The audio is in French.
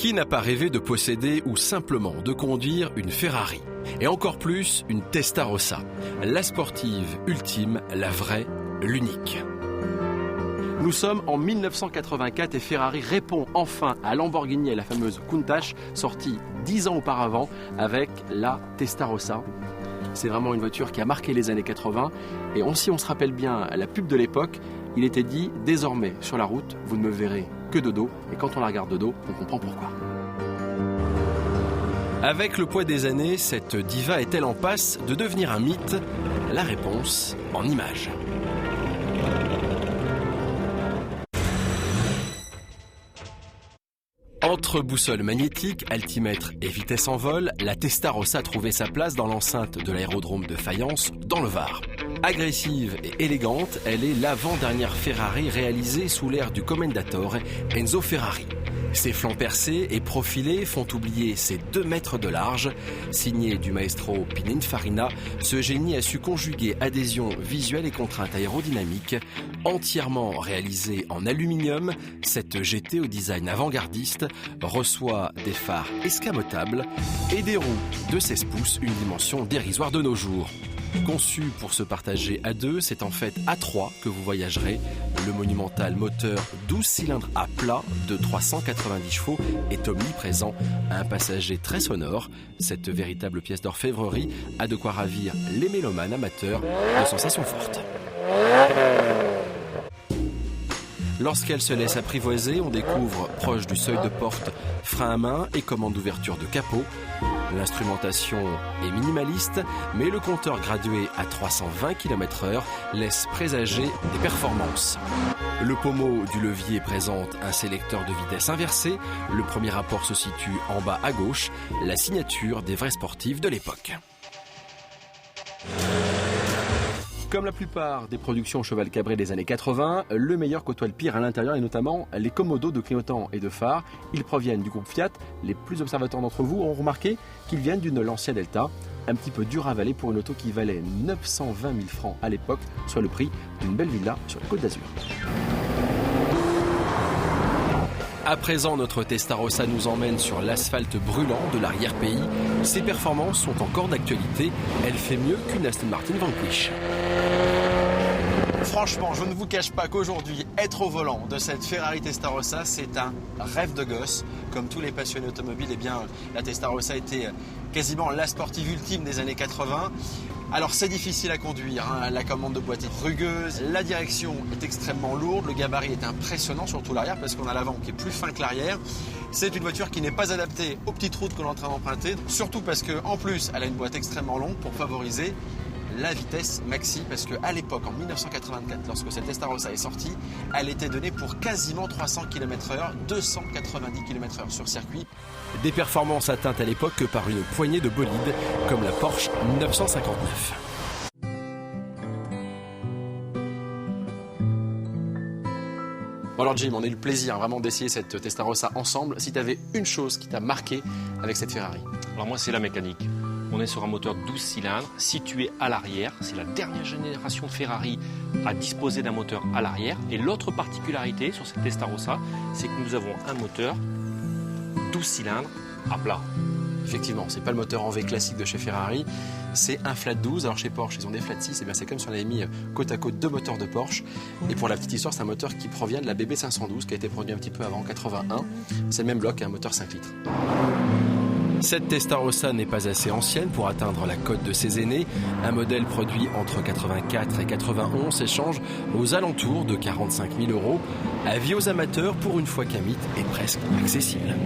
Qui n'a pas rêvé de posséder ou simplement de conduire une Ferrari? Et encore plus, une Testarossa. La sportive ultime, la vraie, l'unique. Nous sommes en 1984 et Ferrari répond enfin à Lamborghini et la fameuse Countach, sortie 10 ans auparavant avec la Testarossa. C'est vraiment une voiture qui a marqué les années 80 et si on se rappelle bien la pub de l'époque, il était dit « Désormais, sur la route, vous ne me verrez que de dos » et quand on la regarde de dos, on comprend pourquoi. Avec le poids des années, cette diva est-elle en passe de devenir un mythe? La réponse en images. Entre boussole magnétique, altimètre et vitesse en vol, la Testarossa a trouvé sa place dans l'enceinte de l'aérodrome de Fayence, dans le Var. Agressive et élégante, elle est l'avant-dernière Ferrari réalisée sous l'ère du commendatore Enzo Ferrari. Ses flancs percés et profilés font oublier ses 2 mètres de large. Signé du maestro Pininfarina, ce génie a su conjuguer adhésion visuelle et contraintes aérodynamiques. Entièrement réalisée en aluminium, cette GT au design avant-gardiste reçoit des phares escamotables et des roues de 16 pouces, une dimension dérisoire de nos jours. Conçu pour se partager à 2, c'est en fait à 3 que vous voyagerez. Le monumental moteur 12 cylindres à plat de 390 chevaux est omniprésent. Un passager très sonore, cette véritable pièce d'orfèvrerie a de quoi ravir les mélomanes amateurs de sensations fortes. Lorsqu'elle se laisse apprivoiser, on découvre, proche du seuil de porte, frein à main et commande d'ouverture de capot. L'instrumentation est minimaliste, mais le compteur gradué à 320 km/h laisse présager des performances. Le pommeau du levier présente un sélecteur de vitesse inversé. Le premier rapport se situe en bas à gauche, la signature des vrais sportifs de l'époque. Comme la plupart des productions cheval cabré des années 80, le meilleur côtoie le pire à l'intérieur et notamment les commodos de clignotants et de phares. Ils proviennent du groupe Fiat. Les plus observateurs d'entre vous auront remarqué qu'ils viennent d'une Lancia Delta, un petit peu dur à avaler pour une auto qui valait 920 000 francs à l'époque, soit le prix d'une belle villa sur la Côte d'Azur. À présent, notre Testarossa nous emmène sur l'asphalte brûlant de l'arrière-pays. Ses performances sont encore d'actualité. Elle fait mieux qu'une Aston Martin Vanquish. Franchement, je ne vous cache pas qu'aujourd'hui, être au volant de cette Ferrari Testarossa, c'est un rêve de gosse. Comme tous les passionnés automobiles, eh bien, la Testarossa était quasiment la sportive ultime des années 80. Alors c'est difficile à conduire, hein. La commande de boîte est rugueuse, la direction est extrêmement lourde, le gabarit est impressionnant, surtout l'arrière parce qu'on a l'avant qui est plus fin que l'arrière. C'est une voiture qui n'est pas adaptée aux petites routes que l'on est en train d'emprunter, surtout parce qu'en plus elle a une boîte extrêmement longue pour favoriser la vitesse maxi, parce qu'à l'époque, en 1984, lorsque cette Testarossa est sortie, elle était donnée pour quasiment 300 km/h, 290 km/h sur circuit. Des performances atteintes à l'époque que par une poignée de bolides, comme la Porsche 959. Bon alors Jim, on a eu le plaisir vraiment d'essayer cette Testarossa ensemble. Si tu avais une chose qui t'a marqué avec cette Ferrari? Alors moi, c'est la mécanique. On est sur un moteur 12 cylindres situé à l'arrière. C'est la dernière génération de Ferrari à disposer d'un moteur à l'arrière. Et l'autre particularité sur cette Testarossa, c'est que nous avons un moteur 12 cylindres à plat. Effectivement, c'est pas le moteur en V classique de chez Ferrari, c'est un flat 12. Alors chez Porsche, ils ont des flat 6, et bien c'est comme si on avait mis côte à côte 2 moteurs de Porsche. Et pour la petite histoire, c'est un moteur qui provient de la BB 512 qui a été produit un petit peu avant, en 81. C'est le même bloc, un moteur 5 litres. Cette Testarossa n'est pas assez ancienne pour atteindre la cote de ses aînés. Un modèle produit entre 84 et 91 s'échange aux alentours de 45 000 €. Avis aux amateurs, pour une fois qu'un mythe est presque accessible.